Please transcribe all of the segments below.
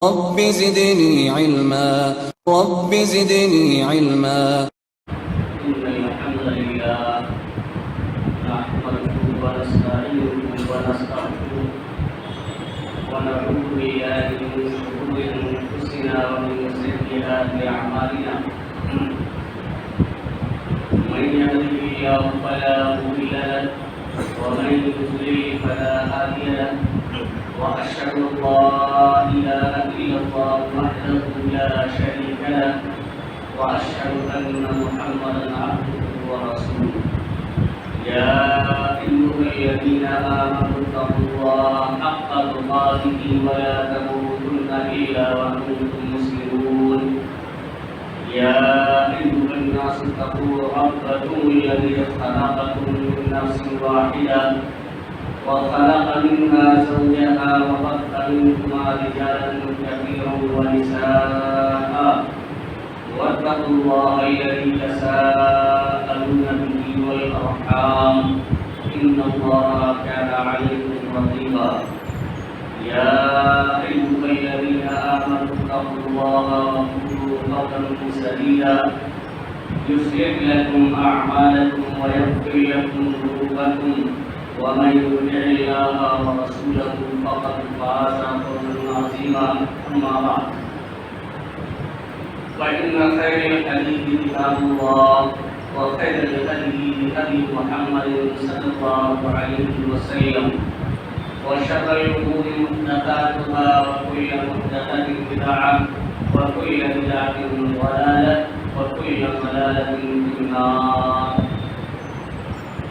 رب زدني علما رب زدني علما. إن الحمد لله نحمده ونستعينه ونستغفره ونعوذ بالله من شرور أنفسنا ومن سيئات أعمالنا. من يهده الله فلا مضل له ومن يضلل فلا هادي له. وأشهد أن لا إله إلا الله وحده لا شريك له وأشهد أن محمدا عبده ورسوله. يا أيها الذين آمنوا اتقوا الله حق تقاته ولا تموتن إلا وأنتم مسلمون. يا أيها الناس اتقوا ربكم الذي خلقكم من نفس واحدة وخلق منها زوجها وبث منهما رجالا كثيرا ونساء. واتقوا الله الذي تساءلون به والأرحام إن الله كان عليكم رقيبا. يا أيها الذين آمنوا اتقوا الله وقولوا قولا سديدا يصلح لكم أعمالكم ويغفر لكم ذنوبكم ومن يطع الله ورسوله فقد فاز فوزا عظيما. أما بعد فإن خير الحديث كتاب الله وخير الهدي هدي محمد صلى الله عليه وسلم وشر الأمور محدثاتها وكل محدثة بدعة وكل بدعة ضلالة وكل ضلالة في النار.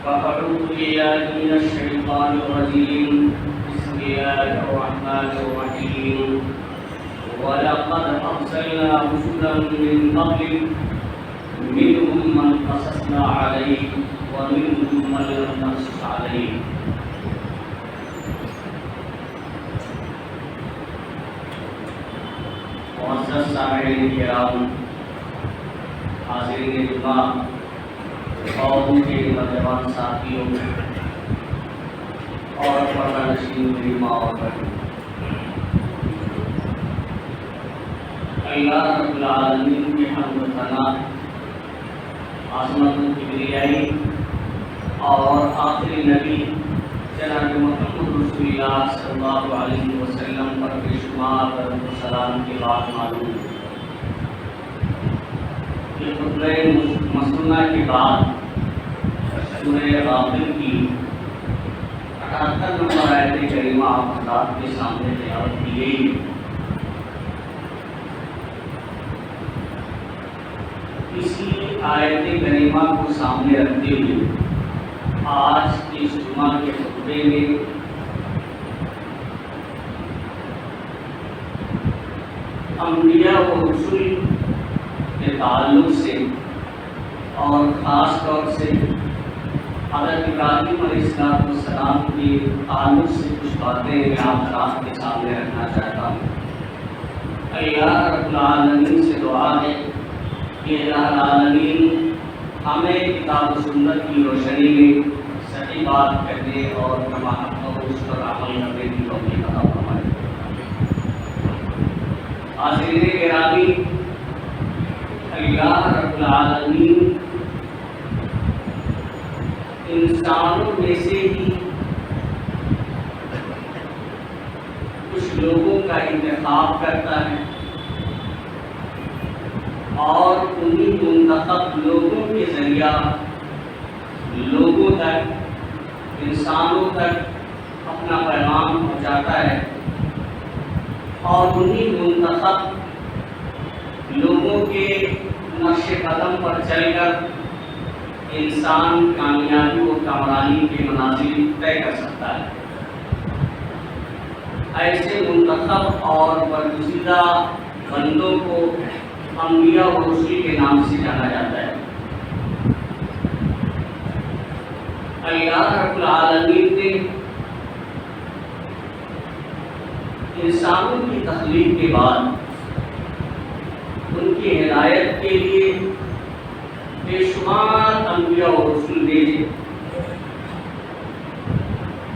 فأعوذ بالله من الشيطان الرجيم. بسم الله الرحمن الرحيم. ولقد أرسلنا رسلا من قبلك منهم من قصصنا عليك ومنهم من لم نقصص عليك. معزز سامعین کرام، حاضرین جمعہ اور ان کے نوجوان ساتھیوں اور پردہ نشین میری ماں اور بہن، اللہ رب العالمین کے حمد و ثنا، عظمت و کبریائی اور آخری نبی جناب محمد رسول اللہ صلی اللہ علیہ وسلم پر بے شمار درود و سلام کے بعد معلوم کہ خطبہ مسنونہ کے بعد سورہ غافر کی 78 نمبر آیت کریمہ آپ حضرات کے سامنے تلاوت کی گئی. اسی آیت کریمہ کو سامنے رکھتے ہوئے آج اس جمعہ کے خطبے میں انبیاء و رسول کے تعلق سے اور خاص طور سے حضرت ابراہیم علیہ السلام کے تعلق سے کچھ باتیں میں آپ حضرات کے سامنے رکھنا چاہتا ہوں. اللہ رب العالمین سے دعا ہے کہ اللہ العالمین ہمیں کتاب و سنت کی روشنی میں صحیح بات کرنے اور اس پر عمل کرنے کی توفیق عطا فرمائے. حاضرین گرامی، اللہ رب العالمین انسانوں میں سے ہی کچھ لوگوں کا انتخاب کرتا ہے اور انہی منتخب لوگوں کے ذریعہ لوگوں تک، انسانوں تک اپنا پیغام پہنچاتا ہے اور انہی منتخب لوگوں کے نقش قدم پر چل کر انسان کامیابی و کامرانی کے منازل طے کر سکتا ہے. ایسے منتخب اور برگزیدہ بندوں کو انبیاء و رسول کے نام سے جانا جاتا ہے. اللہ رب العالمین نے انسانوں کی تخلیق کے بعد ان کی ہدایت کے لیے بے شمار انبیاء و رسول بھیجے.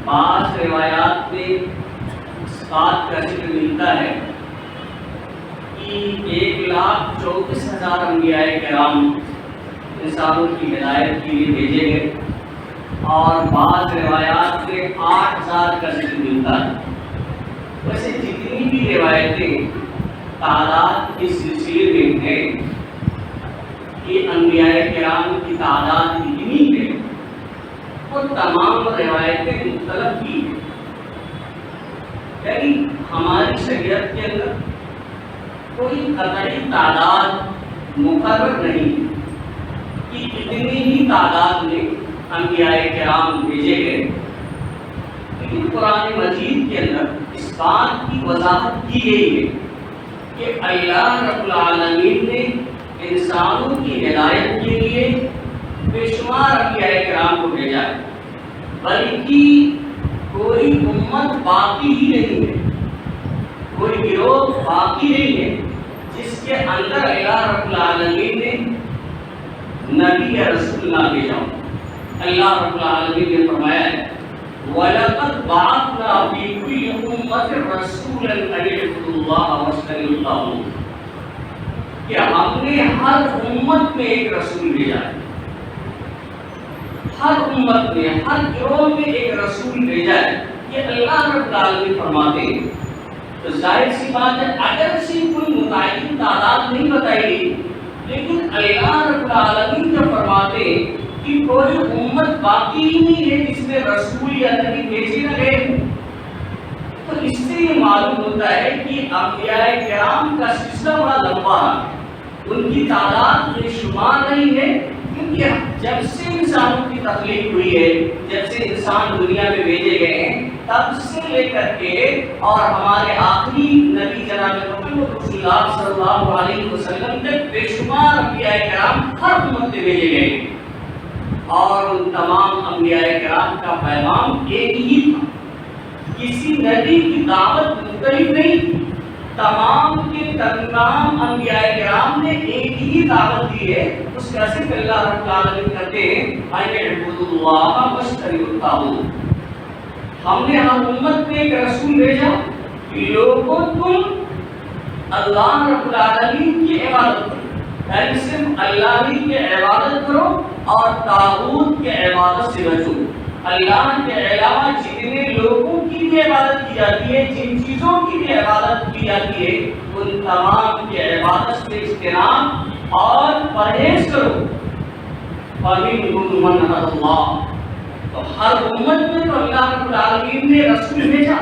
بعض روایات میں اس بات کا ذکر ملتا ہے 1,34,000 انبیاء کرام انسانوں کی ہدایت کے لیے بھیجے گئے، اور بعض روایات میں 8,000 کا ذکر ملتا ہے۔ ویسے جتنی بھی روایتیں تعداد کے سلسلے میں ہیں کہ انبیاء کرام کی تعداد کتنی ہے، وہ تمام روایتیں مختلف کی ہیں۔ یعنی ہماری شریعت کے اندر کوئی قطعی تعداد مقرر نہیں کہ اتنی ہی تعداد میں انبیاء کرام بھیجے گئے، لیکن قرآن مجید کے اندر اس بات کی وضاحت کی گئی ہے کہ اللہ رب العالمین نے انسانوں کی ہدایت کے لیے بے شمار انبیاء کرام کو بھیجا ہے، بلکہ کوئی امت باقی ہی نہیں ہے، کوئی گروہ باقی نہیں ہے جس کے اندر اللہ رب العالمین نے نبی یا رسول نہ بھیجا ہو۔ اللہ رب العالمین نے فرمایا ہے وَلَقَدْ بَعَثْنَا فِي كُلِّ أُمَّةٍ رَسُولًا أَنِ اعْبُدُوا اللَّهَ وَاجْتَنِبُوا الطَّاغُوتَ، کہ ہم نے ہر امت میں ایک رسول بھیجا ہے، ہر امت میں، ہر گروہ میں ایک رسول بھیجا ہے، یہ اللہ رب العالمین فرماتے ہیں۔ تو ظاہر سی بات ہے اگرچہ کوئی متعین تعداد نہیں بتائی گئی، لیکن اللہ رب العالمین جب فرماتے ہیں کہ کوئی امت باقی ہی نہیں ہے جس میں رسول یا نبی بھیجے نہ گئے، تو اس سے یہ معلوم ہوتا ہے کہ انبیاء کرام کا سلسلہ بڑا لمبا ہے، ان کی تعداد بے شمار نہیں ہے، کیونکہ جب سے انسانوں کی تخلیق ہوئی ہے، جب سے انسان دنیا میں بھیجے گئے ہیں، تب سے لے کر کے اور ہمارے آخری نبی جناب محمد رسول اللہ صلی اللہ علیہ وسلم تک بے شمار انبیاء کرام ہر امت میں بھیجے گئے، اور ان تمام انبیاء کرام کا پیغام ایک ہی تھا، کسی نبی کی دعوت مختلف نہیں تھی، تمام کے تمام انبیاء کرام نے ایک ہی دعوت دی ہے، اس کا ذکر اللہ رب العالمین کرتے ہیں اَنِ اعْبُدُوا اللَّهَ وَاجْتَنِبُوا الطَّاغُوتَ۔ ہم نے ہر امت میں ایک رسول بھیجا کہ لوگوں تم اللہ رب العالمین کی عبادت کرو، یعنی صرف اللہ ہی کی عبادت کرو اور طاغوت کی عبادت سے بچو۔ اللہ کے علاوہ جتنے لوگوں کی بھی عبادت کی جاتی ہے، جن چیزوں کی بھی عبادت کی جاتی ہے، ان تمام کی عبادت سے اجتناب اور پرہیز کرو۔ فَمِنْهُمْ مَنْ هَدَى اللَّهُ، تو ہر امت میں تو اللہ رب العالمین نے رسول بھیجا،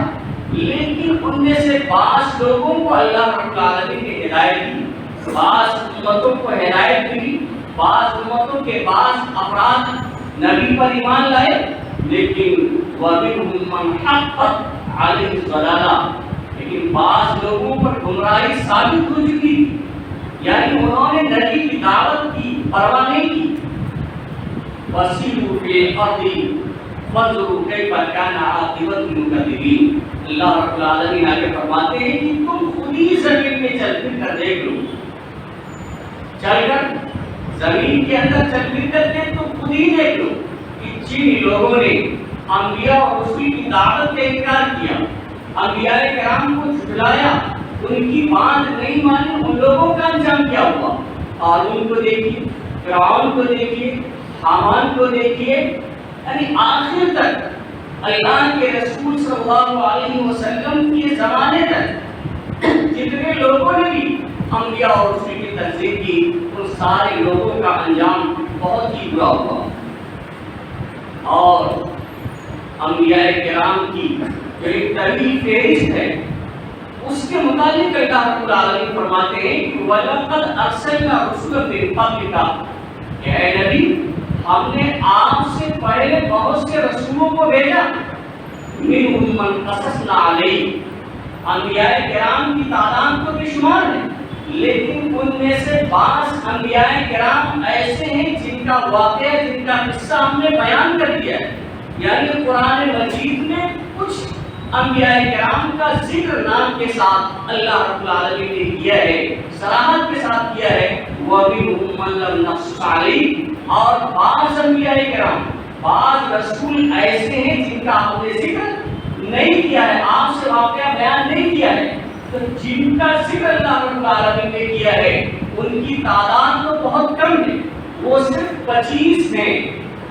لیکن ان میں سے بعض لوگوں کو اللہ رب العالمین نے ہدایت دی، بعض امتوں کو ہدایت دی، بعض امتوں کے بعض افراد نبی پر ایمان لائے، لیکن وَمِنْهُمْ مَنْ حَقَّتْ عَلَيْهِ الضَّلَالَةُ، لیکن بعض لوگوں پر گمراہی ثابت ہو چکی، یعنی انہوں نے نبی کی دعوت کی پرواہ نہیں کی۔ وَسِيرُوا فِي الْأَرْضِ فَانظُرُوا كَيْفَ كَانَ عَاقِبَةُ الْمُكَذِّبِينَ۔ اللہ رب العالمین آگے فرماتے ہیں کہ تم خود ہی زمین میں چل پھر کر دیکھ لو، چل کر زمین کے اندر چل پھر کر کے تم خود ہی دیکھ لو کہ جن لوگوں نے انبیاء اور رسول کی دعوت کا انکار کیا، انبیاء کرام کو جھٹلایا، ان کی بات نہیں مانی، ان لوگوں کا انجام کیا ہوا۔ قارون کو دیکھیے، فرعون کو دیکھیے، حامان کو دیکھیے، یعنی آخر تک اللہ کے رسول صلی اللہ علیہ وسلم کے زمانے تک جتنے لوگوں نے بھی انبیاء اور رسول کی تکذیب کی، ان سارے لوگوں کا انجام بہت ہی برا ہوا۔ اور انبیاء کرام کی جو ایک طویل فہرست ہے، اس کے متعلق اللہ رب العالمین فرماتے ہیں کہ وَلَقَدْ أَرْسَلْنَا رُسُلًا مِّن قَبْلِكَ، کہ اے نبی ہم نے آپ سے پہلے بہت سے رسولوں کو بھیجا، مِنْهُمْ مَنْ قَصَصْنَا عَلَيْكَ، انبیاء کرام کی تعداد تو بے شمار ہے، لیکن ان میں سے بعض انبیاء کرام ایسے ہیں جن کا واقعہ، جن کا قصہ ہم نے بیان کر دیا ہے، یعنی قرآن مجید میں کچھ انبیاء کرام کا ذکر نام کے ساتھ اللہ رب العالمین نے کیا ہے، صراحت کے ساتھ کیا ہے، وَمِنْهُمْ مَنْ لَمْ نَقْصُصْ عَلَيْكَ، اور بعض انبیاء کرام، بعض رسول ایسے ہیں جن کا ہم نے ذکر نہیں کیا ہے، آپ سے واقعہ بیان نہیں کیا ہے۔ تو تو جن کا ذکر اللہ رب العالمین نے کیا ہے ان کی تعداد تو بہت کم ہے، وہ صرف 25 ہیں۔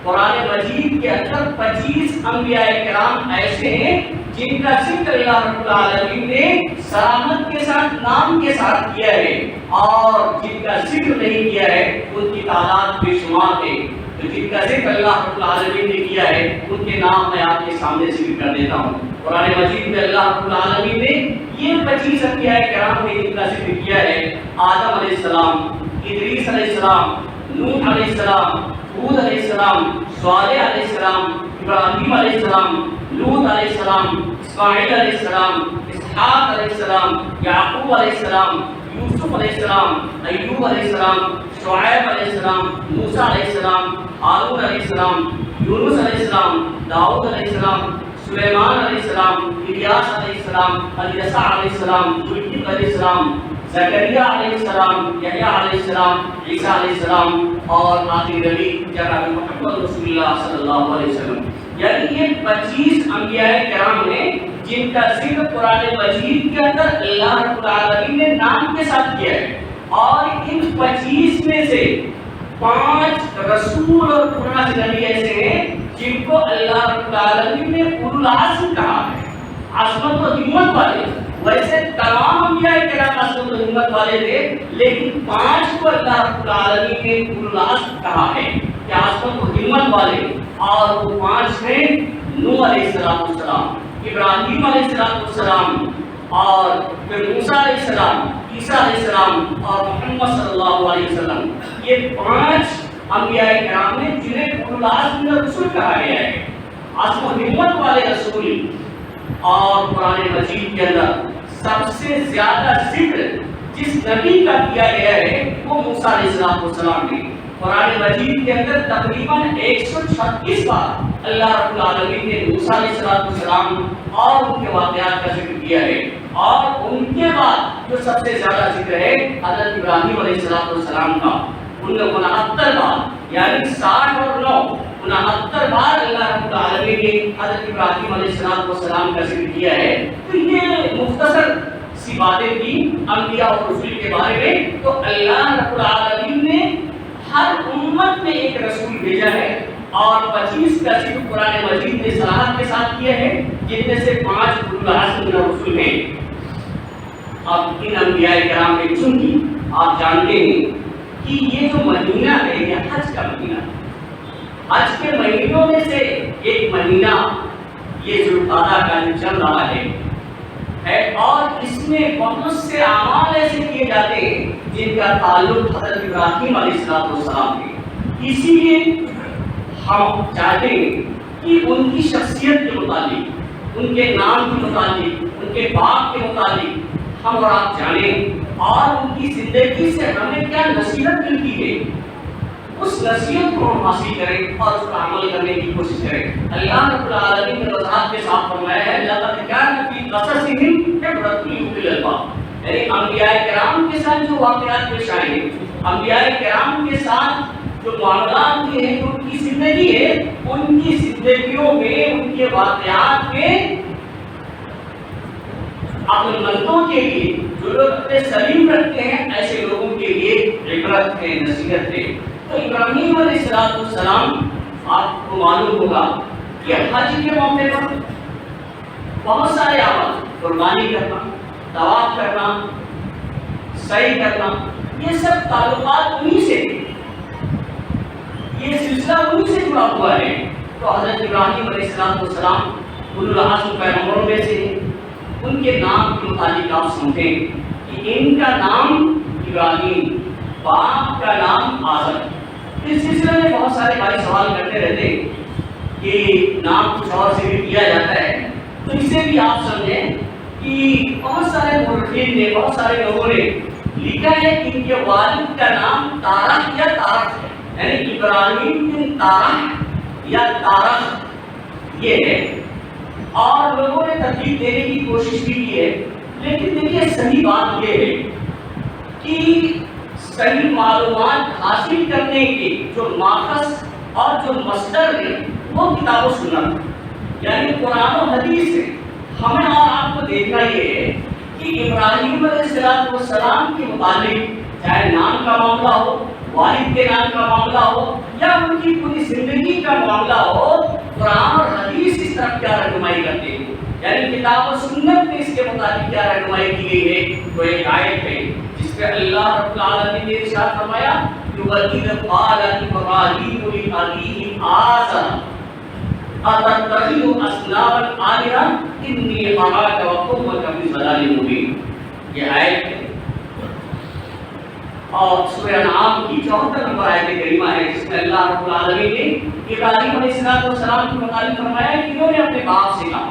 قرآن مجید کے اندر 25 انبیاء کرام ایسے ہیں جن کا ذکر اللہ رب العالمین نے سلامت کے ساتھ، نام کے ساتھ کیا ہے، اور جن کا ذکر نہیں کیا ہے ان کی تعداد بے شمار ہے۔ تو جن کا ذکر اللہ رب العالمین نے کیا ہے ان کے نام میں آپ کے سامنے ذکر کر دیتا ہوں۔ قرآن مجید میں اللہ رب العالمین نے یہ 25 انبیاء کرام نے جن کا ذکر کیا ہے، آدم علیہ السلام، ادریس علیہ السلام، نوح علیہ السلام، ہود علیہ السلام، صالح علیہ السلام، ابراہیم علیہ السلام، لوط علیہ السلام، اسماعیل علیہ السلام، اسحاق علیہ السلام، یعقوب علیہ السلام، یوسف علیہ السلام، ایوب علیہ السلام، شعیب علیہ السلام، موسیٰ علیہ السلام، ہارون علیہ السلام، یونس علیہ السلام، داؤد علیہ السلام، سلیمان علیہ السلام، الیاس علیہ السلام، الیسع علیہ السلام، ذوالکفل علیہ السلام، زکریا علیہ السلام، یحییٰ علیہ السلام، عیسیٰ علیہ السلام، اور آخری نبی جناب محمد رسول اللہ صلی اللہ علیہ وسلم۔ یعنی یہ 25 انبیاء کرام ہیں جن کا ذکر قرآن مجید کے اندر اللہ رب العالمین نے نام کے ساتھ کیا ہے، اور ان 25 میں سے 5 رسول اور 5 نبی ایسے ہیں جن کو اللہ رب العالمین نے اولو العزم کہا ہے، عظمت و ہمت والے۔ ویسے تمام انبیاء کرام عظمت و ہمت والے تھے، لیکن 5 کو اللہ رب العالمین نے اولو العزم کہا ہے کہ عظمت و ہمت والے، اور وہ 5 ہیں نوح علیہ السلام، ابراہیم علیہ السلام، اور پھر موسیٰ علیہ السلام، عیسیٰ علیہ السلام، اور محمد صلی اللہ علیہ وسلم۔ یہ 5 انبیاء کرام ہیں جنہیں اولو العزم من الرسل کہا گیا ہے، عزم و ہمت والے رسول۔ اور قرآن مجید کے اندر سب سے زیادہ ذکر جس نبی کا کیا گیا ہے وہ موسیٰ علیہ السلام نے۔ قرآن مجید کے اندر تقریباً 136 بار اللہ رب العالمین نے موسیٰ علیہ السلام اور ان کے واقعات کا ذکر کیا ہے، اور ان کے بعد جو سب سے زیادہ ذکر ہے حضرت ابراہیم علیہ السلام کا، ان نے 69 بار، یعنی 60 اور 9 69 بار اللہ رب العالمین نے حضرت ابراہیم علیہ السلام کا ذکر کیا ہے۔ تو یہ مختصر سی باتیں تھیں انبیاء اور رسول کے بارے میں۔ تو اللہ رب العالمین نے ہر امت میں ایک رسول بھیجا ہے، اور 25 کا ذکر قرآن مجید نے صراحت کے ساتھ کیا ہے، جن میں سے 5 اولو العزم من الرسل ہیں۔ اب ان انبیاء کرام نے چونکہ آپ جانتے ہیں کہ یہ جو مہینہ ہے یہ حج کا مہینہ ہے، حج کے مہینوں میں سے ایک مہینہ یہ ذوالقعدہ کا جو چل رہا ہے، اور اس میں بہت سے اعمال ایسے کیے جاتے ہیں جن کا تعلق حضرت ابراہیم علیہ السلام ہے۔ اسی لیے ہم چاہتے ہیں کہ ان کی شخصیت کے متعلق، ان کے نام کے متعلق، ان کے باپ کے متعلق ہم اور آپ جانیں، اور ان کی زندگی سے ہمیں کیا نصیحت ملتی ہے اس نصیحت کو ہم حاصل کریں اور اس پر عمل کرنے کی کوشش کریں۔ اللہ رب العالمین نے وضاحت کے ساتھ فرمایا ہے لقد کان فی قصصہم عبرۃ لأولی الألباب، یعنی انبیاء کرام کے ساتھ جو واقعات پیش آئے ہیں، انبیاء کرام کے ساتھ جو معاملات ہوئے ہیں، ان کی زندگی ہے، ان کی زندگیوں میں، ان کے واقعات میں عقل مندوں کے لیے، جو لوگ اپنے سلیم رکھتے ہیں، ایسے لوگوں کے لیے عبرت ہے، نصیحت ہے۔ تو ابراہیم علیہ السلام، آپ کو معلوم ہوگا کہ حج کے موقع پر بہت سارے اعمال، قربانی کرنا، طواف کرنا، سعی کرنا، یہ سب تعلقات انہی سے، یہ سلسلہ انہی سے جڑا ہوا ہے۔ تو حضرت ابراہیم علیہ السلام اولو العزم پیغمبروں میں سے ہیں۔ ان کے نام کے متعلق آپ سمجھیں کہ ان کا نام ابراہیم، باپ کا نام آزر۔ اس سلسلے میں بہت سارے بھائی سوال کرتے رہتے ہیں کہ نام کچھ اور سے بھی کیا جاتا ہے، تو اسے بھی آپ سمجھیں کہ بہت سارے مورخین نے، بہت سارے لوگوں نے لکھا ہے کہ ان کے والد کا نام تارخ یا تارخ ہے، یعنی ابراہیم بن تارخ یا تارخ یہ ہے، اور لوگوں نے ترتیب دینے کی کوشش بھی کی ہے، لیکن دیکھیے صحیح بات یہ ہے کہ صحیح معلومات حاصل کرنے کے جو ماخذ اور جو مصدر ہے وہ کتاب و سنت، یعنی قرآن و حدیث ہے۔ ہمیں اور آپ کو دیکھنا یہ ہے کہ کہ ابراہیم علیہ السلام کے متعلق چاہے نام کا معاملہ ہو، والد کے نام کا معاملہ ہو، یا ان کی پوری زندگی کا معاملہ ہو، قرآن اور حدیث اس طرف کیا رہنمائی کرتے ہیں، یعنی کتاب و سنت میں اس کے مطابق کیا رہنمائی کی گئی ہے۔ تو ایک آیت ہے جس پہ اللہ رب العالمین نے ارشاد فرمایا وَإِذْ قَالَ إِبْرَاهِيمُ لِأَبِيهِ آزَرَ أَتَتَّخِذُ أَصْنَامًا آلِهَةً إِنِّي أَرَاكَ وَقَوْمَكَ فِي ضَلَالٍ مُبِينٍ۔ یہ آیت ہے اور سورہ انعام کی 74 نمبر آیت کریمہ ہے، جس میں اللہ رب العالمین نے ابراہیم علیہ السلام کے متعلق فرمایا کہ انہوں نے اپنے باپ سے کہا،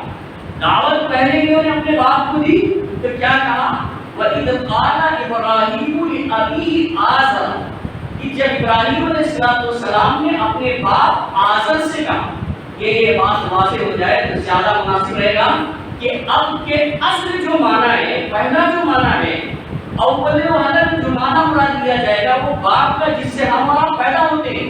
دعوت پہلے انہوں نے اپنے باپ کو دی، تو کیا کہا وَإِذْ قَالَ إِبْرَاهِيمُ لِأَبِيهِ آزَرَ، کہ جب ابراہیم علیہ السلام نے اپنے باپ آزر سے کہا، یہ بات واضح ہو جائے تو زیادہ مناسب رہے گا کہ اب کے اصل جو معنی ہے، پہلا جو معنی ہے، اول و حدث جو معنی مراد دیا جائے گا وہ باپ کا جس سے ہم آپ پیدا ہوتے ہیں،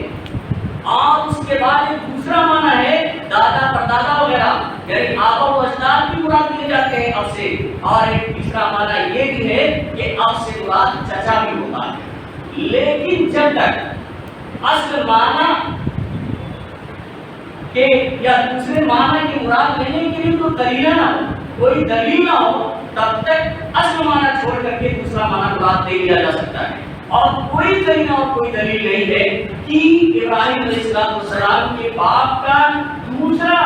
اور اس کے بعد ایک دوسرا معنی ہے دادا پردادا وغیرہ، یعنی آبا و اجداد بھی مراد دیے جاتے ہیں اب سے، اور ایک تیسرا معنی یہ بھی ہے کہ اب سے مراد چچا بھی ہوتا ہے۔ لیکن جب تک اصل معنی کہ یا دوسرے معنی کی مراد لینے کے لیے تو دلیل نہ ہو، کوئی دلیل نہ ہو، تب تک اصل معنی چھوڑ کر کے دوسرا معنی مراد دے دیا جا سکتا ہے۔ اور کوئی دلیل اور کوئی دلیل نہیں ہے کہ ابراہیم علیہ السلام کے باپ کا دوسرا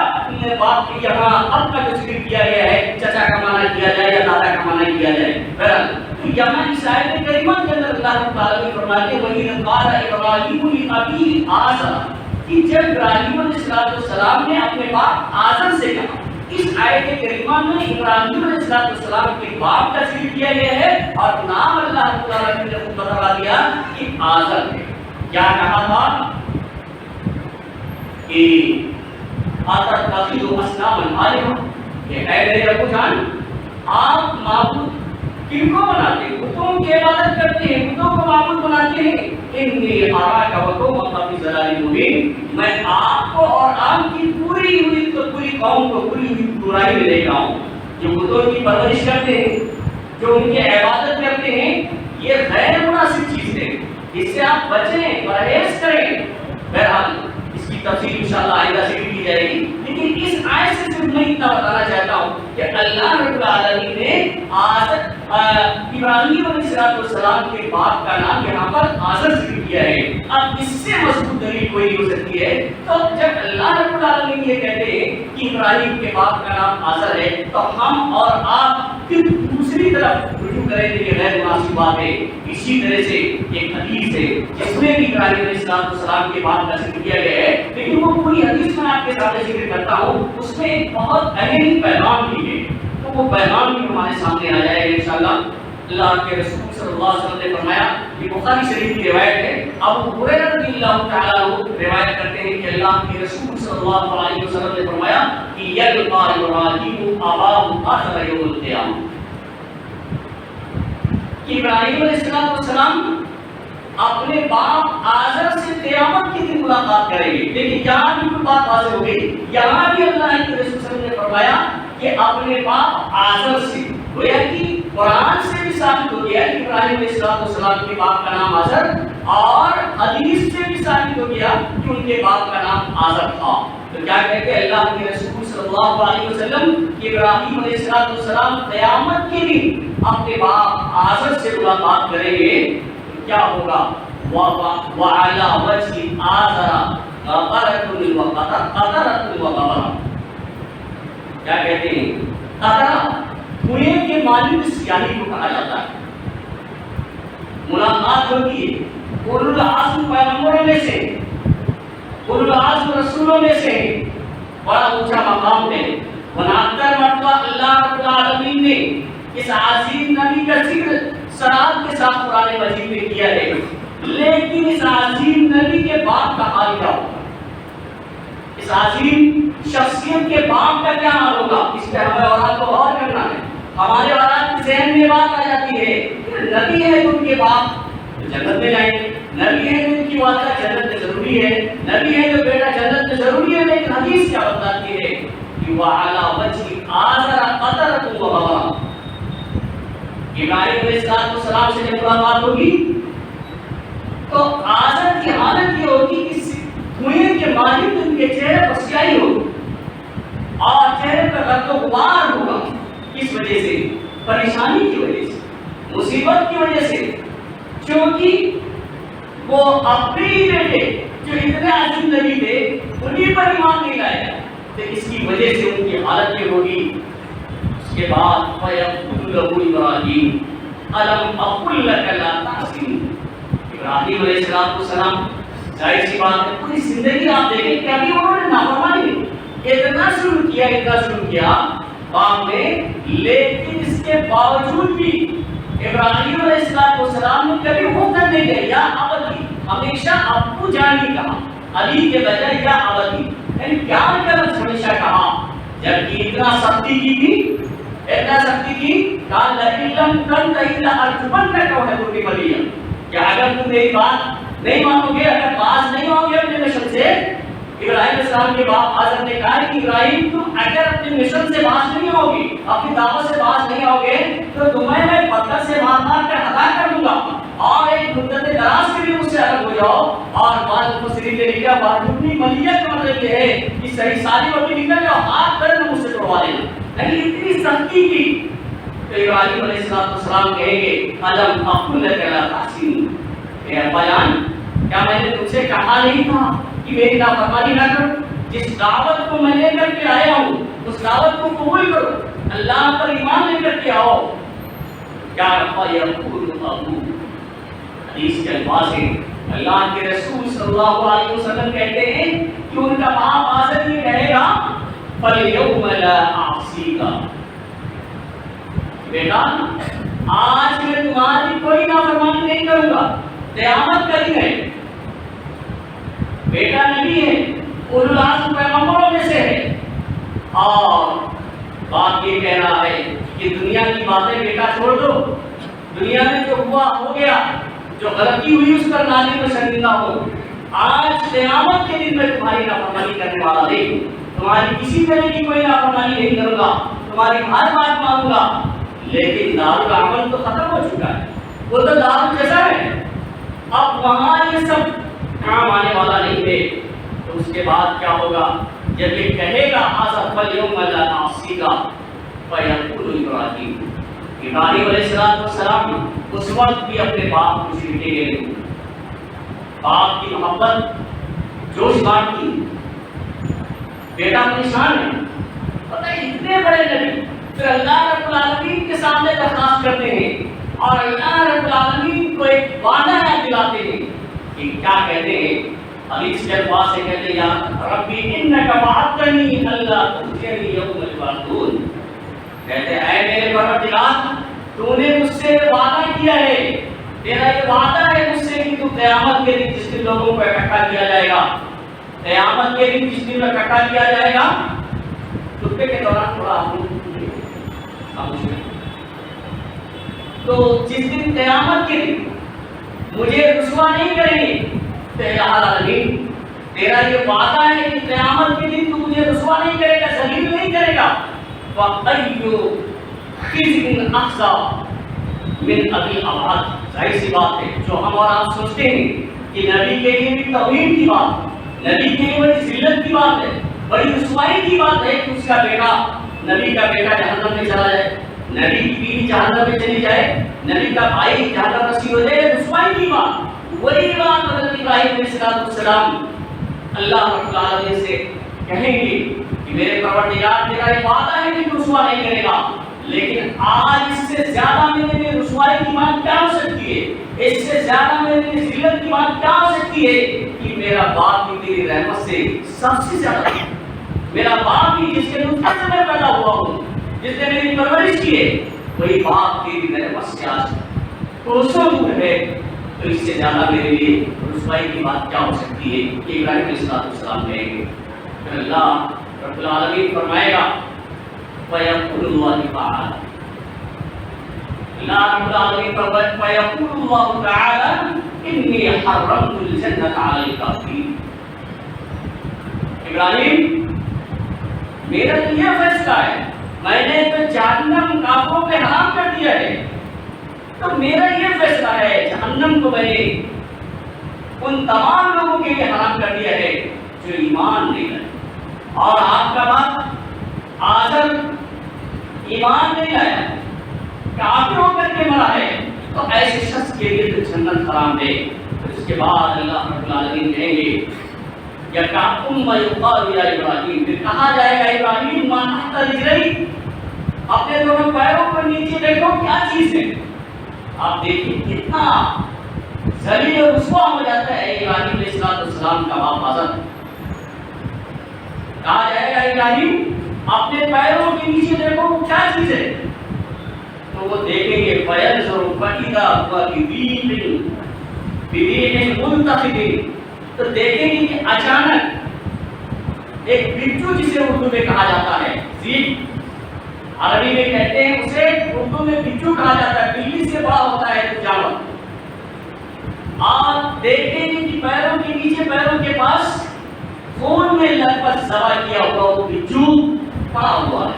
باپ کے یہاں اب کا جو ذکر کیا گیا ہے چچا کا معنی کیا جائے یا دادا کا معنی کیا جائے۔ بہرحال تو یہاں اس آیت کریمہ کے اندر اللہ تعالیٰ فرماتے ہیں وَإِذْ قَالَ إِبْرَاهِيمُ لِأَبِيهِ آزَرَ، کہ جب ابراہیم علیہ السلام نے اپنے باپ آزر سے کہا، اس آیت کریمہ میں ابراہیم علیہ السلام کے باپ کا ذکر کیا گیا ہے اور نام اللہ تعالیٰ نے بتا دیا کہ آزر ہے۔ کیا کہا تھا کہ أَتَتَّخِذُ أَصْنَامًا آلِهَةً، کہ اے میرے ابو جان آپ معبود کن کو بناتے ہیں؟ بتوں کی عبادت کرتے ہیں، بتوں کو معبود بناتے ہیں۔ إِنِّي أَرَاكَ وَقَوْمَكَ فِي ضَلَالٍ مُبِينٍ، میں آپ کو اور آپ کی پوری قوم کو پوری ہوئی برائی میں لے جاؤں۔ جو بتوں کی پرورش کرتے ہیں، جو ان کی عبادت کرتے ہیں، یہ غیر مناسب چیز ہے، اس سے آپ بچیں، پرہیز کریں۔ بہرحال اس کی تفصیل انشاءاللہ آئندہ ذکر کی جائے گی، لیکن اس آیت سے صرف میں اتنا بتانا چاہتا ہوں کہ اللہ رب العالمین نے ابراہیم علیہ السلام کے باپ کا نام یہاں پر آزر ذکر کیا ہے۔ اب اس سے مضبوط دلیل کوئی نہیں ہو سکتی ہے۔ تو جب اللہ رب العالمین یہ کہتے ہیں کہ ابراہیم کے باپ کا نام آزر ہے، تو ہم اور آپ پھر دوسری طرف رجوع کریں کہ یہ غیر مناسب بات ہے۔ اسی طرح سے ایک حدیث ہے جس میں بھی ابراہیم علیہ السلام کے باپ کا ذکر کیا گیا ہے، لیکن وہ پوری حدیث میں آپ کے سامنے ذکر کرتا ہوں، اس میں ایک بہت اہم پیغام بھی ہے، تو وہ پیغام بھی ہمارے سامنے آ جائے گا انشاءاللہ۔ اللہ کے رسول صلی اللہ علیہ وسلم نے فرمایا، یہ بخاری شریف کی روایت ہے، ابو ہریرہ رضی اللہ تعالیٰ عنہ روایت کرتے ہیں کہ اللہ کے رسول صلی اللہ علیہ وسلم نے فرمایا کہ یلقا ابراہیم اباہ آخر یوم القیامہ، کہ ابراہیم علیہ السلام اپنے باپ آزر سے قیامت کے دن ملاقات کریں گے۔ لیکن یہاں بھی کوئی بات واضح ہو گئی، یہاں بھی اللہ کے رسول صلی اللہ علیہ وسلم نے فرمایا کہ اپنے باپ آزر سے، گویا کہ قرآن سے بھی ثابت ہو گیا کہ ابراہیم علیہ السلام کے باپ کا نام آزر، اور حدیث سے بھی ثابت ہو گیا کہ ان کے باپ کا نام آزر تھا۔ تو کیا کہتے ہیں اللہ کے رسول صلی اللہ علیہ وسلم کہ ابراہیم علیہ السلام قیامت کے دن اپنے باپ آزر سے ملاقات کریں گے، کیا ہوگا؟ وَعَلَى وَجْهِ آزَرَ قَطَرَةٌ وَقَبَرَةٌ، کیا کہتے ہیں؟ قطرہ کنویں کے مانند سیاہی کو کہا جاتا ہے۔ ملاقات ہوگی اولو العزم پیغمبروں میں سے، اولو العزم رسولوں میں سے، بڑا اونچا مقام ہے۔ 69 مرتبہ اللہ رب العالمین نے اس عظیم نبی کا ذکر صراط کے ساتھ قرآن مجید میں کیا ہے، لیکن اس عظیم نبی کے باپ کا حال کیا ہوگا؟ اس عظیم شخصیت کے باپ کا کیا حال ہوگا؟ اس پہ ہمیں اولاد کو غور کرنا ہے۔ ہمارے اولاد کے ذہن میں بات آ جاتی ہے کہ نبی ہے تو ان کے باپ جنت میں جائیں گے، نبی ہے تو ان کی والدہ جنت میں ضروری ہے، نبی ہے تو بیٹا جنت میں ضروری ہے، لیکن حدیث کیا بتاتی ہے کہ وَعَلَى وَجْهِ آزَرَ قَطَرَةٌ وَقَبَرَةٌ، ابراہیم علیہ السلام سے جب ملاقات ہوگی تو آزر کی حالت یہ ہوگی کہ کنویں کے مالک ان کے چہرے پر سیاہی ہوگی اور چہرے پر رد و غبار ہوگا. کس وجہ سے؟ پریشانی کی وجہ سے، مصیبت کی وجہ سے، کیونکہ وہ اپنے ہی بیٹے جو اتنے عظیم نبی تھے انہیں پر ایمان نہیں لایا، تو اس کی وجہ سے ان کی حالت یہ ہوگی. اس کے بعد فَيَقُولُ لَهُ إِبْرَاهِيمُ أَلَمْ أَقُل لَّكَ لَا تَحْزِنْ. ابراہیم علیہ السلام ظاہر سی بات ہے پوری زندگی آپ دیکھیں کہ ابھی انہوں نے نافرمانی اتنا شروع کیا باپ نے، لیکن اس کے باوجود بھی ابراہیم علیہ السلام نے کبھی حکم نہیں دیا یا ابدی، ہمیشہ ابو جان ہی کہا، علی کے بجائے یا ابدی، یعنی پیار کا لفظ ہمیشہ کہا. جبکہ اتنا سختی کی قال لئن لم تنتهِ لأرجمنك وأهجرني مليا، کہ اگر تم میری بات نہیں مانو گے، اگر باز نہیں آؤ گے اپنے مشن سے. ابراہیم علیہ السلام کے باپ حضرت نے کہا کہ ابراہیم تم اگر اپنے مشن سے باز نہیں آؤ گے، اپنی دعوت سے باز نہیں آؤ گے تو تمہیں میں پتھر سے مار کر ہلاک کر دوں گا اور ایک مدت دراز کے لیے مجھ سے الگ ہو جاؤ. اور بعض مفسرین نے لکھا واجبنی ملیہ کا مطلب یہ ہے کہ صحیح ساری وقت نکل جاؤ، ہاتھ پیر مجھ سے توڑوا لینا. یعنی اتنی سختی کی تو ابراہیم علیہ السلام کہیں گے الم اقل لک لا تحزن، اے ابا جان کیا میں نے تم سے کہا نہیں تھا کہ میری نافرمانی نہ کرو؟ جس دعوت کو میں لے کر کے آیا ہوں اس دعوت کو قبول کرو، اللہ پر ایمان لے کر کے آؤ. کیا رفا یقول ابو، حدیث کے الفاظ ہیں اللہ کے رسول صلی اللہ علیہ وسلم کہتے ہیں کہ ان کا باپ آزر یہ کہے گا فَالْيَوْمَ لَا أَعْصِيكَ، بیٹا آج میں تمہاری کوئی نافرمانی نہیں کروں گا. قیامت کا دن ہے، بیٹا نبی ہے، اولو العزم پیغمبروں میں سے ہے، اور بات یہ کہہ رہا ہے کہ دنیا کی باتیں بیٹا چھوڑ دو، دنیا میں جو ہوا ہو گیا، جو غلطی ہوئی اس پر نازل و شرمندہ ہو. آج قیامت کے دن میں تمہاری نافرمانی کرنے والا نہیں، تمہاری کسی طرح کی کوئی نافرمانی نہیں کروں گا، تمہاری ہر بات مانوں گا. لیکن دارالعمل تو ختم ہو چکا ہے، وہ تو دار جیسا ہے، اب وہاں یہ سب کام آنے والا نہیں ہے. تو اس کے بعد کیا ہوگا؟ جب یہ کہے گا آزر فَالْيَوْمَ لَا نَعْصِيكَ فَيَقُولُ إِبْرَاهِيمُ، ابراہیم علیہ السلام اس وقت بھی اپنے باپ کو چھیڑتے گئے، باپ کی محبت جوش بانٹتی. بیٹا پریشان ہے، پتہ ہے اتنے بڑے نبی پھر اللہ رب العالمین کے سامنے درخواست کرتے ہیں اور اللہ رب العالمین کو ایک وعدہ یاد دلاتے ہیں کہ کیا کہتے ہیں؟ حدیث کے الفاظ سے کہتے ہیں یا ربی انک وعدتنی الا تخزنی یوم یبعثون، کہتے ہیں اے میرے پروردگار تو نے مجھ سے وعدہ کیا ہے، تیرا یہ وعدہ ہے مجھ سے کہ تو قیامت کے دن جس دن لوگوں کو اکٹھا کیا جائے گا، قیامت کے دن جس دن اکٹھا کیا جائے گا، خطبے کے دوران تھوڑا تو جس دن قیامت کے دن مجھے رسوا نہیں کریں گے، تیرا یہ وعدہ ہے کہ قیامت کے دن تو مجھے رسوا نہیں کرے گا، ذلیل نہیں کرے گا. وَأَيُّ خِزْيٍ أَخْزَىٰ مِنْ أَبِي الْأَبْعَادِ، ظاہر سی بات ہے جو ہم اور آپ سوچتے ہیں کہ نبی کے لیے بھی توہین کی بات، نبی کے لیے بڑی ذلت کی بات ہے، بڑی رسوائی کی بات ہے کہ اس کا بیٹا، نبی کا بیٹا جہنم میں چلا جائے، نبی کی بیوی جہنم میں چلی جائے، نبی کا بھائی جہنم نصیب ہو جائے، رسوائی کی بات. وہی بات حضرت ابراہیم علیہ السلام اللہ رب العالمین سے کہیں گے کہ میرے پروردگار تیرا یہ وعدہ ہے کہ رسوا نہیں کرے گا، لیکن آج اس سے زیادہ میرے لیے رسوائی کی بات کیا ہو سکتی ہے، اس سے زیادہ میرے لیے ذلت کی بات کیا ہو سکتی ہے کہ میرا باپ بھی تیری رحمت سے سب سے زیادہ، میرا باپ بھی جس کے نطفے سے میں پیدا ہوا ہوں، جس نے میری پرورش کی ہے، وہی باپ تیری رحمت سے آج کوسوں دور ہے، تو اس سے زیادہ میرے لیے رسوائی کی بات کیا ہو سکتی ہے کہ ابراہیم علیہ السلام کہیں گے. پھر اللہ رب العالمین فرمائے گا فَيَقُولُ اللَّهُ تَعَالَى، اللہ رب العالمین فرمائے فَيَقُولُ اللَّهُ تَعَالَى إِنِّي حَرَّمْتُ الْجَنَّةَ عَلَى الْكَافِرِينَ. ابراہیم میرا یہ فیصلہ ہے، میں نے تو جہنم کافروں پہ حرام کر دیا ہے. تو میرا یہ فیصلہ ہے جہنم کو میں نے ان تمام لوگوں کے لیے حرام کر دیا ہے جو ایمان نہیں لائے. اور آپ کا بات آزر ایمان نہیں لایا, کافر ہو کر کے مرا ہے, تو ایسے شخص کے لیے تو جنت حرام ہے. اس کے بعد اللہ رب العالمین کہیں گے یا کہم یقال یا ابراہیم, پھر کہا جائے گا ابراہیم ما تحت رجلئی, اپنے دونوں پیروں پر نیچے دیکھو کیا چیز ہے. آپ دیکھیں کتنا ذلیل و رسوا ہو جاتا ہے ابراہیم علیہ السلام کا باپ آزر. کہا جائے گا ابراہیم اپنے پیروں کے نیچے دیکھو وہ کیا چیز ہے, تو وہ دیکھیں گے فینظر فاذا هو بریح منتفض, تو دیکھیں گے کہ اچانک ایک بچو جسے اردو میں کہا جاتا ہے, ذیب عربی میں کہتے ہیں اسے, اردو میں بچو کہا جاتا ہے, بلی سے بڑا ہوتا ہے جانور. آپ دیکھیں گے کہ پیروں کے نیچے پیروں کے پاس خون میں لگ بھگ ذبح کیا ہوا وہ بچو پڑا ہوا ہے.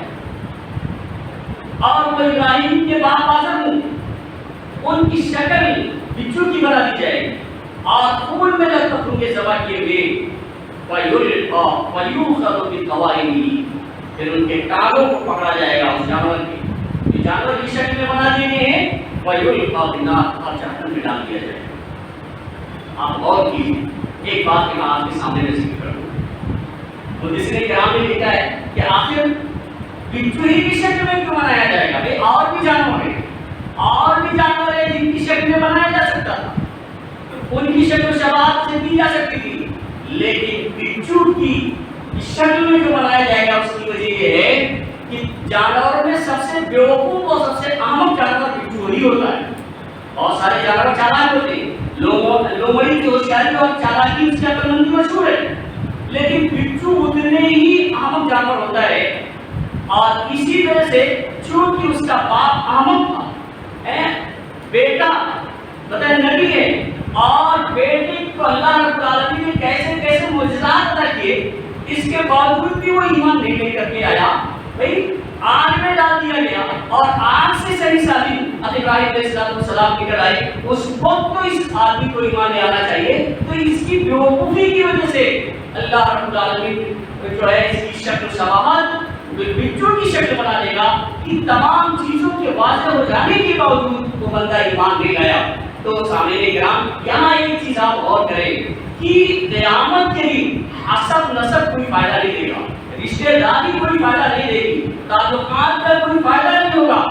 اور وہ ابراہیم کے باپ آزر ہوں, ان کی شکل بچو کی بنا دی جائے گی اور خون میں لگ بھگ ان کے ذبح کیے ہوئے وَيُلْقَى وَيُؤْخَذُ بِالْقَوَائِمِ, پھر ان کے ٹانگوں کو پکڑا جائے گا اس جانور کے, جو جانور کی شکل میں بنا دیے گئے ہیں, وَيُلْقَى فِي النَّارِ, اور جہنم میں ڈال دیا جائے گا. آپ غور کیجیے, ایک بات میں آپ کے سامنے میں ذکر کروں, جس نے کرام نے لکھا ہے کہ آخر بچو ہی کی شکل میں کیوں بنایا جائے گا, بھائی اور بھی جانور ہیں, اور بھی جانور ہیں جن کی شکل میں بنایا جا سکتا تھا, ان کی شکل شباہت سے دی جا سکتی تھی, لیکن بچو کی شکل میں جو بنایا جائے گا اس کی وجہ یہ ہے کہ جانوروں میں سب سے بیوقوف اور سب سے اہم جانور بچو ہی ہوتا ہے. بہت سارے جانور چالاک ہوتے ہیں, لومڑی کی ہوشیاری اور چالاکی اس کی عقل مندی مشہور ہے, لیکن بچو اتنے ہی اہم جانور ہوتا ہے. اور اسی طرح سے چونکہ اس کا باپ احمد تھا, بیٹا بتائیں نبی ہے, اور بیٹے کو اللہ رب العالمین نے کیسے کیسے معجزات عطا کیے, اس کے باوجود بھی وہ ایمان نہیں لے کر کے آیا, بھائی آگ میں ڈال دیا گیا اور آگ سے صحیح سالم ابراہیم علیہ السلام نکل آئی. اس وقت تو اس آدمی کو ایمان لے آنا چاہیے, تو اس کی بیوقوفی کی وجہ سے اللہ رب العالمین جو ہے اس کی شکل شباہت بچوں کی شکل بنا دے گا کہ تمام چیزوں کے واضح ہو جانے کے باوجود وہ بندہ ایمان نہیں لایا. تو سامعین کرام یہاں ایک چیز آپ غور کریں کہ قیامت کے دن حسب نسب کوئی فائدہ نہیں دے گا, رشتے داری کوئی فائدہ نہیں دے گی, تعلقات کا کوئی فائدہ نہیں ہوگا.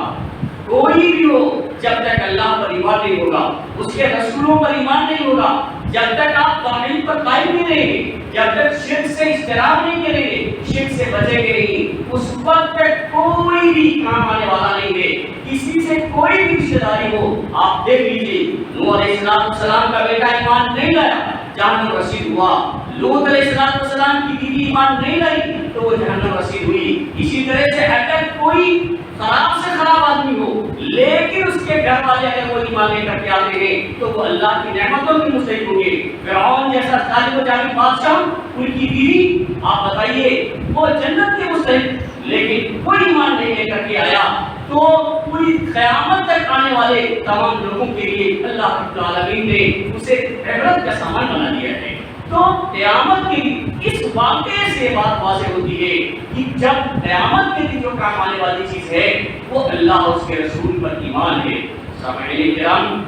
کوئی بھی ہو جب تک اللہ پر ایمان نہیں ہوگا, اس کے رسولوں پر ایمان نہیں ہوگا, جب تک آپ توحید پر قائم نہیں رہیں گے, جب تک شرک سے اجتناب نہیں کریں گے, شرک سے بچیں گے نہیں, اس وقت تک کوئی بھی کام آنے والا نہیں ہے. کسی سے کوئی بھی رشتہ داری ہو, آپ دیکھ لیجیے نوح علیہ السلام کا بیٹا ایمان نہیں لایا, جہنم رسید ہوا. لوط علیہ السلام کی بیوی ایمان نہیں لائی تو وہ جہنم رسید ہوئی. اسی طرح سے اگر کوئی خراب سے خراب آدمی ہو لیکن اس کے گھر والے اگر وہ ایمان لے کر کے آتے ہیں تو وہ اللہ کی نعمتوں کی مستحق ہوں گے. فرعون جیسا ظالم و جابر بادشاہ, ان کی بیوی آپ بتائیے وہ جنت کے مستحق, لیکن کوئی ایمان نہیں لے کر کے آیا. تو پوری قیامت تک آنے والے تمام لوگوں کے لیے اللہ رب العالمین نے اسے عبرت کا سامان بنا دیا ہے. تو قیامت کی اس واقعے سے بات واضح ہوتی ہے کہ جب قیامت کے دن جو کام آنے والی چیز ہے وہ اللہ اور اس کے رسول پر ایمان ہے. سامعین کرام,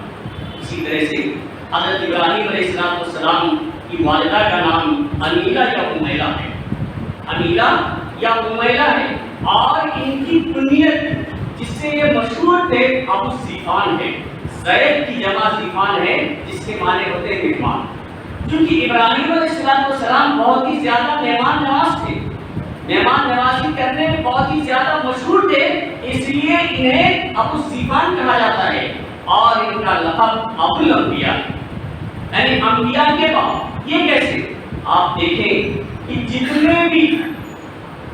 اسی طرح سے حضرت ابراہیم علیہ السلام کی والدہ کا نام انیلہ یا امیلہ ہے, انیلہ یا امیلہ ہے, اور ان کی کنیت جس سے یہ مشہور تھے ابو زیفان ہے. زید کی جمع زیفان ہے جس کے معنی ہوتے ہیں مہمان. کیونکہ ابراہیم علیہ السلام بہت ہی زیادہ مہمان نواز تھے, مہمان نوازی کرنے میں بہت ہی زیادہ مشہور تھے, اس لیے انہیں ابو زیفان کہا جاتا ہے. اور ان کا لقب ابو الانبیاء یعنی انبیاء کے باپ. یہ کیسے؟ آپ دیکھیں کہ جتنے بھی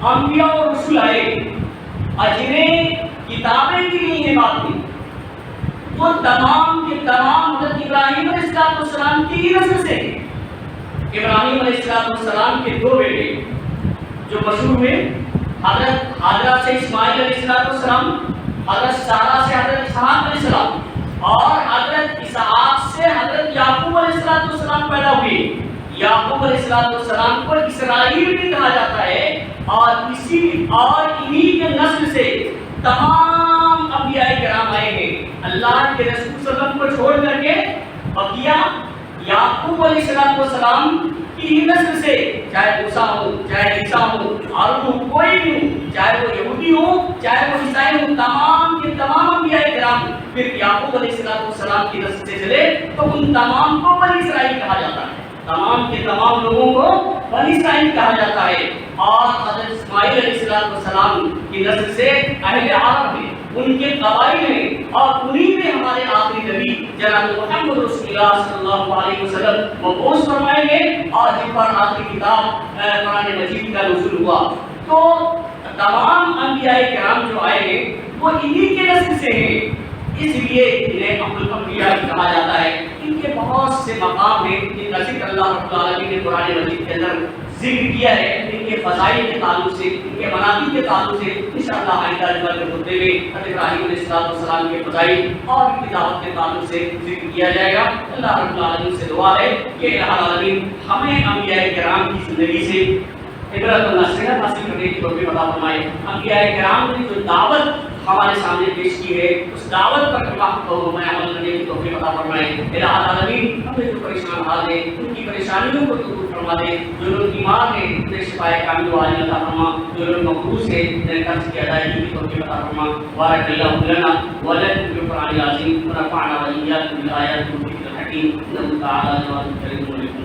انبیاء اور رسول آئے اور جنہیں کتابیں دی گئی ہیں بات میں, وہ تمام کے تمام حضرت ابراہیم علیہ السلام کی ہی نسل سے. ابراہیم علیہ السلام کے دو بیٹے جو مشہور ہوئے, حضرت حاجرہ سے اسماعیل علیہ السلام, حضرت سارہ سے حضرت اسحاق علیہ السلام. اور حضرت اسحاق سے حضرت یعقوب علیہ السلام پیدا ہوئے. یعقوب علیہ السلام کو اسرائیل بھی کہا جاتا ہے، اور انہی کے نسل سے تمام انبیاء کرام آئے ہیں. اللہ کے رسول صلی اللہ علیہ وسلم کو چھوڑ کر کے بقیہ یعقوب علیہ السلام کی نسل سے، چاہے موسیٰ ہو، چاہے عیسیٰ ہو، ہارون ہو، کوئی بھی ہو، چاہے وہ یہودی ہو، چاہے وہ عیسائی ہو، تمام کے تمام انبیاء کرام پھر یعقوب علیہ السلام کی نسل سے چلے، تو ان تمام کو بنی اسرائیل کہا جاتا ہے. تمام کے تمام لوگوں کو بنی اسرائیل کہا جاتا ہے. اور حضرت اسماعیل علیہ السلام کی نسل سے اہل عرب ہیں، ان کے قبائل ہیں، اور انہی میں ہمارے آخری نبی جناب محمد رسول اللہ صلی اللہ علیہ وسلم مبعوث فرمائے گئے، اور جن پر آخری کتاب قرآن مجید کا نزول ہوا. تو تمام انبیاء کرام جو آئے ہیں وہ انہی کے نسل سے ہیں، اس لیے انہیں ابو الانبیاء کہا جاتا ہے. ان کے بہت سے مقام ہیں جن کا ذکر اللہ رب العالمین نے قرآن مجید کے اندر ذکر کیا ہے. ان کے فضائل کے تعلق سے، ان کے مناقب کے تعلق سے انشاءاللہ آئندہ جمعہ کے خطبے میں حضرت ابراہیم علیہ السلام کے فضائل اور ان کی دعوت کے تعلق سے ذکر کیا جائے گا. اللہ رب العالمین سے دعا ہے کہ الہ العالمین ہمیں انبیاء کرام کی زندگی سے عبرت و نصیحت حاصل کرنے کی توفیق عطا فرمائے. انبیاء کرام نے جو دعوت ہمارے سامنے پیش کی ہے اس دعوت پر میں عمل کرنے کی توفیق عطا فرمائے. الہ العالمین ہمیں جو پریشان حال ہیں ان کی پریشانیوں کو دور فرما دے. جو لوگ بیمار ہیں انہیں شفاء کامل و عاجل عطا فرما. جو لوگ مقروض ہیں انہیں قرض کی ادائیگی کی توفیق عطا فرما. بارک اللہ لنا ولکم فی القرآن العظیم ونفعنا وإیاکم بالآیات والذکر الحکیم. انہ تعالی جواد کریم و رحیم.